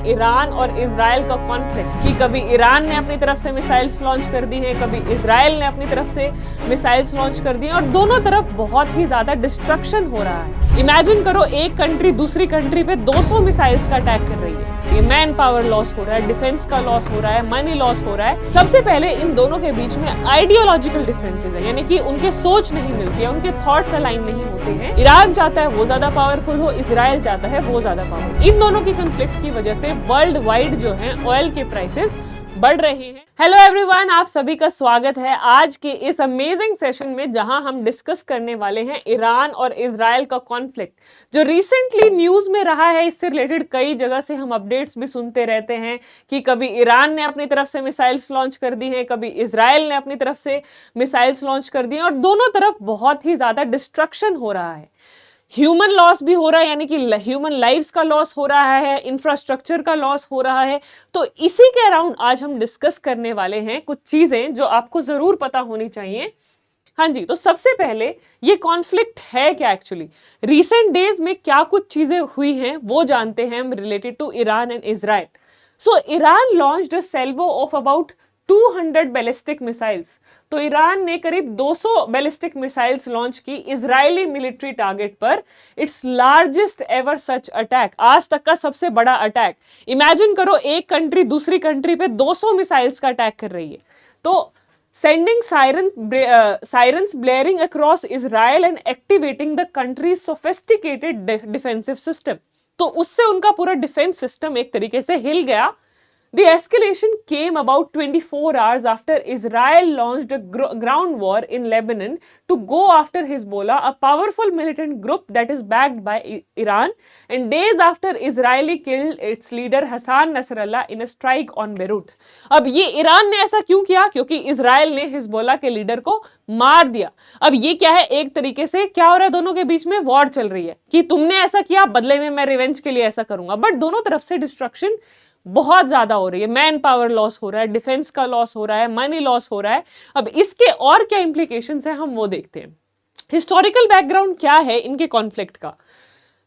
हैं ईरान और इजराइल का कॉन्फ्लिक्ट कि कभी ईरान ने अपनी तरफ से मिसाइल्स लॉन्च कर दी हैं, कभी इजराइल ने अपनी तरफ से मिसाइल्स लॉन्च कर दी हैं और दोनों तरफ बहुत ही ज्यादा डिस्ट्रक्शन हो रहा है। इमेजिन करो एक कंट्री दूसरी कंट्री पे 200 मिसाइल्स का अटैक कर रही है। ये मैन पावर लॉस हो रहा है, डिफेंस का लॉस हो रहा है, मनी लॉस हो रहा है। सबसे पहले इन दोनों के बीच में आइडियोलॉजिकल डिफरेंसेस है, यानी कि उनके सोच नहीं मिलती है, उनके थॉट्स अलाइन नहीं होते हैं। ईरान चाहता है वो ज्यादा पावरफुल हो, इजराइल चाहता है वो ज्यादा पावरफुल। इन दोनों की कॉन्फ्लिक्ट की वजह से वर्ल्ड वाइड जो है ऑयल के प्राइसेस बढ़ रहे हैं। हेलो एवरीवन, आप सभी का स्वागत है आज के इस अमेजिंग सेशन में जहां हम डिस्कस करने वाले हैं ईरान और इजराइल का कॉन्फ्लिक्ट जो रिसेंटली न्यूज में रहा है। इससे रिलेटेड कई जगह से हम अपडेट्स भी सुनते रहते हैं कि कभी ईरान ने अपनी तरफ से मिसाइल्स लॉन्च कर दी हैं, कभी इजराइल ने अपनी तरफ से मिसाइल्स लॉन्च कर दी हैं और दोनों तरफ बहुत ही ज्यादा डिस्ट्रक्शन हो रहा है। ह्यूमन लॉस भी हो रहा है, यानी कि ह्यूमन लाइव्स का लॉस हो रहा है, इंफ्रास्ट्रक्चर का लॉस हो रहा है। तो इसी के अराउंड आज हम डिस्कस करने वाले हैं कुछ चीजें जो आपको जरूर पता होनी चाहिए। हाँ जी, तो सबसे पहले ये कॉन्फ्लिक्ट है क्या एक्चुअली, रिसेंट डेज में क्या कुछ चीजें हुई हैं वो जानते हैं हम related to Iran and Israel. So Iran launched a salvo of about 200 ballistic missiles. तो ईरान ने करीब 200 बैलिस्टिक मिसाइल्स लॉन्च की इजरायली मिलिट्री टारगेट पर। It's largest ever such attack, आज तक का सबसे बड़ा अटैक। इमेजिन करो एक कंट्री दूसरी कंट्री पे 200 मिसाइल्स का अटैक कर रही है। तो sending sirens blaring across Israel and activating the country's sophisticated defensive system। तो उससे उनका पूरा डिफेंस सिस्टम एक तरीके से हिल गया। The escalation came about 24 hours after Israel launched a ground war in Lebanon to go after Hezbollah, a powerful militant group that is backed by Iran, and days after Israeli killed its leader Hassan Nasrallah in a strike on Beirut। अब ये Iran ने ऐसा क्यों किया? क्योंकि Israel ने हिजबोला के leader को मार दिया। अब ये क्या है, एक तरीके से क्या हो रहा है, दोनों के बीच में वॉर चल रही है कि तुमने ऐसा किया, बदले में मैं रिवेंज के लिए ऐसा करूंगा। बट दोनों तरफ से डिस्ट्रक्शन बहुत ज्यादा हो रही है, मैन पावर लॉस हो रहा है, डिफेंस का लॉस हो रहा है, मनी लॉस हो रहा है। अब इसके और क्या इंप्लीकेशंस है हम वो देखते हैं। हिस्टोरिकल बैकग्राउंड क्या है इनके कॉन्फ्लिक्ट का।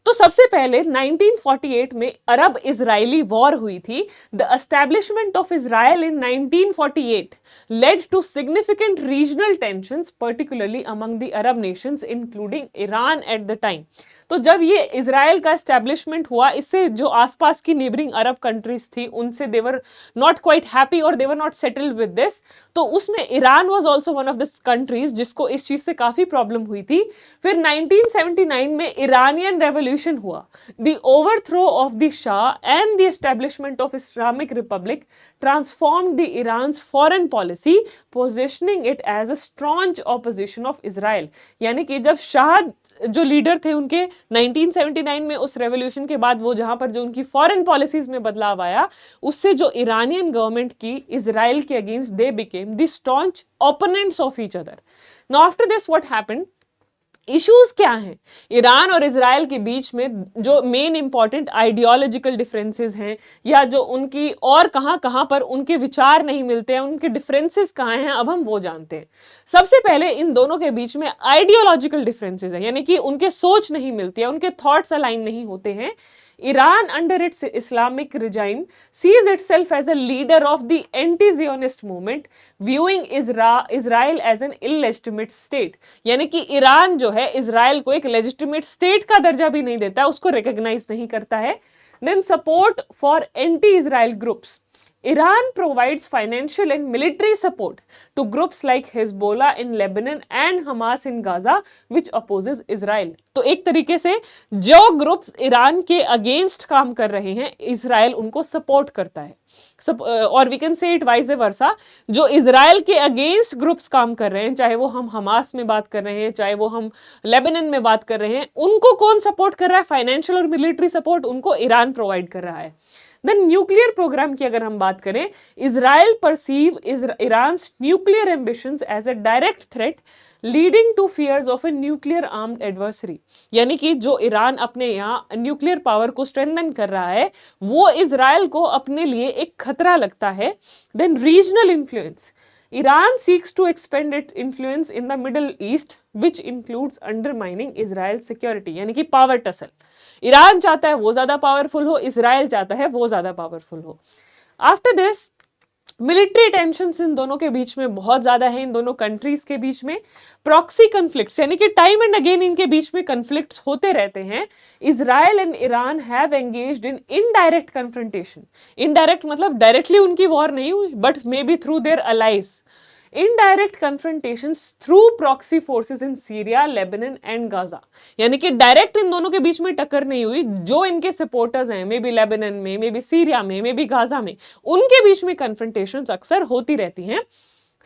तो सबसे पहले 1948 में अरब इजरायली वॉर हुई थी। The establishment of Israel in 1948 led to significant regional tensions particularly among the Arab nations including Iran at the time. तो जब ये इजराइल का एस्टैब्लिशमेंट हुआ, इससे जो आसपास की नेबरिंग अरब कंट्रीज थी उनसे they were not quite happy और they were not settled with this. तो उसमें Iran was also one of the countries जिसको इस चीज से काफी प्रॉब्लम हुई थी। फिर 1979 में ईरानियन रेवोल्यूशन हुआ। The overthrow of the Shah and the establishment of Islamic republic transformed the Iran's foreign policy, positioning it as a strong opposition of Israel. यानी कि जब शाह जो लीडर थे उनके 1979 में उस रेवोल्यूशन के बाद वो जहां पर जो उनकी फॉरेन पॉलिसीज में बदलाव आया, उससे जो ईरानियन गवर्नमेंट की इजराइल के against they became the staunch opponents of each other. Now after this what happened, issues क्या हैं ईरान और इजराइल के बीच में, जो मेन इंपॉर्टेंट आइडियोलॉजिकल डिफरेंसेस हैं या जो उनकी और कहां पर उनके विचार नहीं मिलते हैं, उनके डिफरेंसेस कहां हैं, अब हम वो जानते हैं। सबसे पहले इन दोनों के बीच में आइडियोलॉजिकल डिफरेंसेस हैं, यानी कि उनके सोच नहीं मिलती है, उनके थॉट्स अलाइन नहीं होते हैं। Iran, under its Islamic regime, sees itself as a leader of the anti-Zionist movement, viewing Israel as an illegitimate state। यानी कि ईरान जो है इजराइल को एक लेजिटिमेट स्टेट का दर्जा भी नहीं देता है, उसको रिकॉग्नाइज नहीं करता है। Then support for anti-Israel groups। Iran provides financial and military support to groups like Hezbollah in Lebanon and Hamas in Gaza, which opposes Israel। तो एक तरीके से जो ग्रुप्स ईरान के अगेंस्ट काम कर रहे हैं, इजराइल उनको सपोर्ट करता है। और we can say it vice versa, जो इजराइल के अगेंस्ट ग्रुप्स काम कर रहे हैं, चाहे वो हम हमास में बात कर रहे हैं, चाहे वो हम लेबनान में बात कर रहे हैं, उनको कौन सपोर्ट कर रहा है? फाइनेंशियल और मिलिट्री सपोर्ट उनको ईरान प्रोवाइड कर रहा है। देन न्यूक्लियर प्रोग्राम की अगर हम बात करें, Israel perceive Iran's nuclear ambitions as a direct threat leading to fears of a nuclear armed adversary. यानी कि जो ईरान अपने यहाँ न्यूक्लियर पावर को स्ट्रेंथन कर रहा है, वो इजराइल को अपने लिए एक खतरा लगता है। Then regional influence, Iran seeks to expand its influence in the Middle East, which includes undermining Israel's security. यानी कि पावर टसल, ईरान चाहता है वो ज्यादा पावरफुल हो, इसराइल चाहता है वो ज्यादा पावरफुल हो. आफ्टर दिस मिलिट्री टेंशंस इन दोनों के बीच में बहुत ज्यादा है, इन दोनों कंट्रीज के बीच में. प्रॉक्सी कन्फ्लिक्ट्स यानी कि टाइम एंड अगेन इनके बीच में कन्फ्लिक्ट्स होते रहते हैं. Israel and Iran have engaged in indirect confrontation. Indirect मतलब डायरेक्टली उनकी वॉर नहीं हुई, but may be through their allies. Indirect confrontations through proxy forces in Syria, Lebanon and Gaza. यानी कि डायरेक्ट इन दोनों के बीच में टक्कर नहीं हुई, जो इनके सपोर्टर्स हैं मे बी लेबनान में, मे बी सीरिया में, मे बी गाजा में, उनके बीच में कन्फ्रंटेशंस अक्सर होती रहती हैं.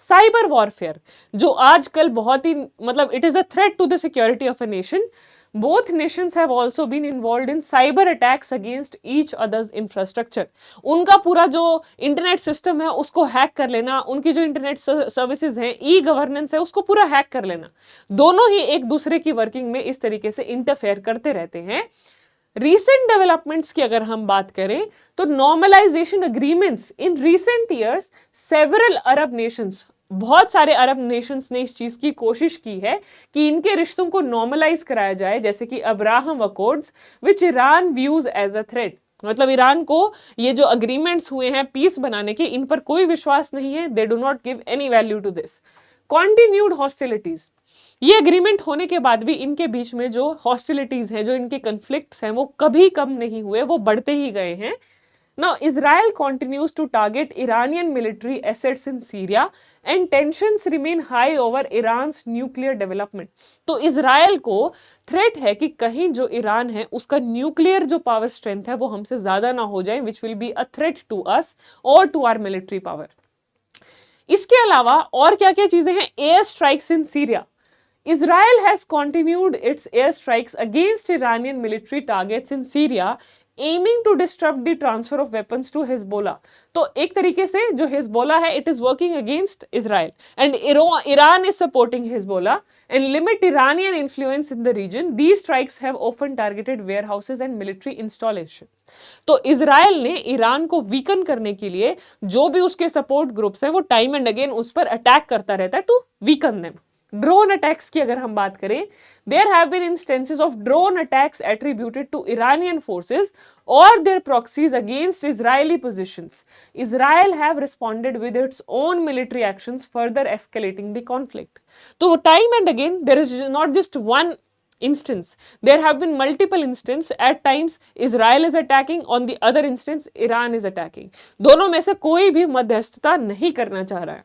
साइबर वॉरफेयर जो आजकल बहुत ही मतलब it is a threat to the security of a nation. Both nations have also been involved in cyber attacks against each other's infrastructure. उनका पूरा जो इंटरनेट सिस्टम है उसको हैक कर लेना, उनकी जो इंटरनेट सर्विसेज हैं, ई गवर्नेंस है, उसको पूरा हैक कर लेना. दोनों ही एक दूसरे की वर्किंग में इस तरीके से इंटरफेयर करते रहते हैं. रीसेंट डेवलपमेंट्स की अगर हम बात करें तो normalization agreements in recent years, several Arab nations, बहुत सारे अरब नेशंस ने इस चीज की कोशिश की है कि इनके रिश्तों को नॉर्मलाइज कराया जाए, जैसे कि Abraham accords which Iran views as a threat. मतलब ईरान को ये जो अग्रीमेंट्स हुए हैं पीस बनाने के, इन पर कोई विश्वास नहीं है. They do not give any value to this. Continued hostilities, ये एग्रीमेंट होने के बाद भी इनके बीच में जो हॉस्टिलिटीज हैं, जो इनके कन्फ्लिक्ट्स हैं, वो कभी कम नहीं हुए, वो बढ़ते ही गए हैं. Now, Israel continues to target Iranian military assets in Syria and tensions remain high over Iran's nuclear development. तो इजराइल को थ्रेट है कि कहीं जो ईरान है उसका न्यूक्लियर जो पावर स्ट्रेंथ है वो हमसे ज्यादा ना हो जाए, which will be a threat to us or to our military power. इसके अलावा और क्या क्या चीजें हैं? Air strikes in Syria. Israel has continued its airstrikes against Iranian military targets in Syria, aiming to disrupt the transfer of weapons to Hezbollah. तो एक तरीके से जो Hezbollah है, it is working against Israel, and Iran is supporting Hezbollah and limit Iranian influence in the region. These strikes have often targeted warehouses and military installations. तो Israel ने Iran को weaken करने के लिए जो भी उसके सपोर्ट ग्रुप्स हैं वो टाइम एंड अगेन उस पर अटैक करता रहता है to weaken them. Drone attacks की अगर हम बात करें, there have been instances of drone attacks attributed to Iranian forces और their proxies against Israeli positions. Israel have responded with its own military actions, further escalating the conflict. तो time and again there is not just one instance, there have been multiple instances. At times Israel is attacking, on the other instance Iran is attacking. दोनों में से कोई भी मध्यस्थता नहीं करना चाह रहा है.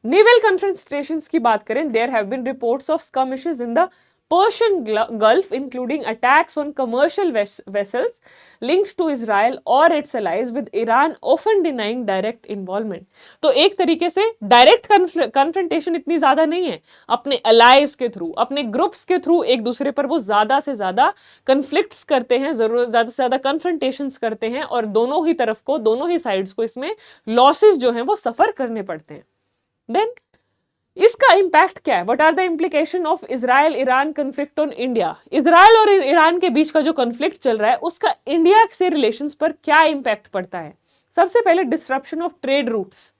नेवल कन्फ्रंटेशंस की बात करें, there have been reports of skirmishes in the Persian Gulf, including attacks on commercial vessels linked to Israel or its allies, with Iran often denying direct involvement. तो एक तरीके से डायरेक्ट कन्फ्रंटेशन इतनी ज्यादा नहीं है, अपने अलाइज के थ्रू, अपने ग्रुप्स के थ्रू एक दूसरे पर वो ज्यादा से ज्यादा कन्फ्लिक्ट्स करते हैं, जरूर ज्यादा से ज्यादा कन्फ्रंटेशंस करते हैं, और दोनों ही तरफ को, दोनों ही साइड्स को इसमें लॉसेस जो हैं वो सफर करने पड़ते हैं. देन इसका इंपैक्ट क्या है? What are the implication of Israel Iran conflict on India? Israel और ईरान के बीच का जो कन्फ्लिक्ट चल रहा है उसका इंडिया से रिलेशंस पर क्या इंपैक्ट पड़ता है? सबसे पहले डिस्ट्रप्शन ऑफ ट्रेड रूट्स.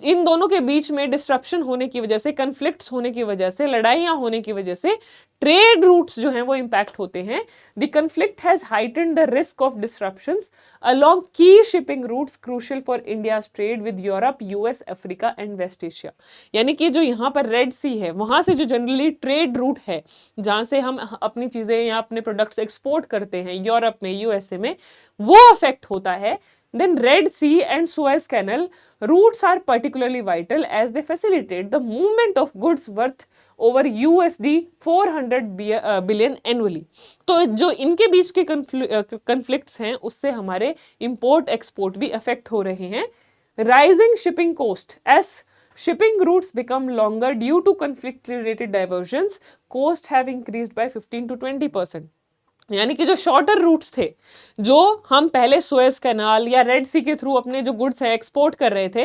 इन दोनों के बीच में डिस्ट्रप्शन होने की वजह से, कन्फ्लिक्ट्स होने की वजह से, लड़ाइयां होने की वजह से ट्रेड रूट्स जो हैं वो इंपैक्ट होते हैं. The conflict has heightened the risk of disruptions along की shipping routes crucial for India's trade with Europe, US, Africa and West Asia. यानी कि जो यहाँ पर रेड सी है, वहां से जो जनरली ट्रेड रूट है जहां से हम अपनी चीजें या अपने प्रोडक्ट्स एक्सपोर्ट करते हैं यूरोप में, यूएसए में, वो अफेक्ट होता है. Then Red Sea and Suez Canal routes are particularly vital as they facilitate the movement of goods worth over USD 400 billion annually. तो जो इनके बीच के conflicts हैं उससे हमारे import export भी affect हो रहे हैं. Rising shipping cost as shipping routes become longer due to conflict related diversions, costs have increased by 15 to 20%. यानी कि जो शॉर्टर रूट्स थे, जो हम पहले सुएज कैनाल या रेड सी के थ्रू अपने जो गुड्स है एक्सपोर्ट कर रहे थे,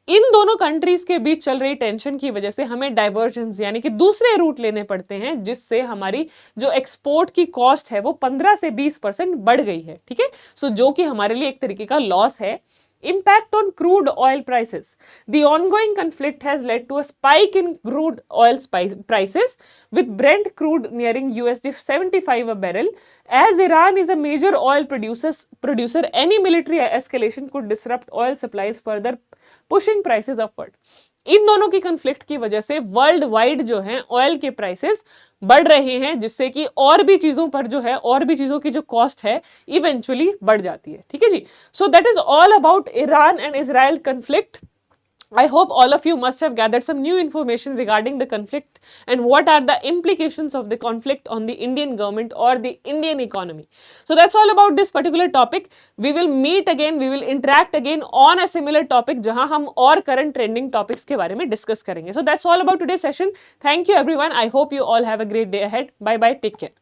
इन दोनों कंट्रीज के बीच चल रही टेंशन की वजह से हमें डाइवर्जन्स यानी कि दूसरे रूट लेने पड़ते हैं, जिससे हमारी जो एक्सपोर्ट की कॉस्ट है वो 15 से 20% बढ़ गई है. ठीक है, सो जो कि हमारे लिए एक तरीके का लॉस है. Impact on crude oil prices. The ongoing conflict has led to a spike in crude oil prices, with Brent crude nearing USD 75 a barrel. As Iran is a major oil producer, any military escalation could disrupt oil supplies, further pushing prices upward. इन दोनों की conflict की वजह से world wide जो है oil के prices बढ़ रहे हैं, जिससे कि और भी चीजों पर जो है, और भी चीजों की जो कॉस्ट है इवेंचुअली बढ़ जाती है। ठीक है जी। So that is all about Iran and Israel conflict. I hope all of you must have gathered some new information regarding the conflict and what are the implications of the conflict on the Indian government or the Indian economy. So that's all about this particular topic. We will meet again, we will interact again on a similar topic जहां हम और current trending topics के बारे में discuss करेंगे. So that's all about today's session. Thank you everyone. I hope you all have a great day ahead. Bye bye. Take care.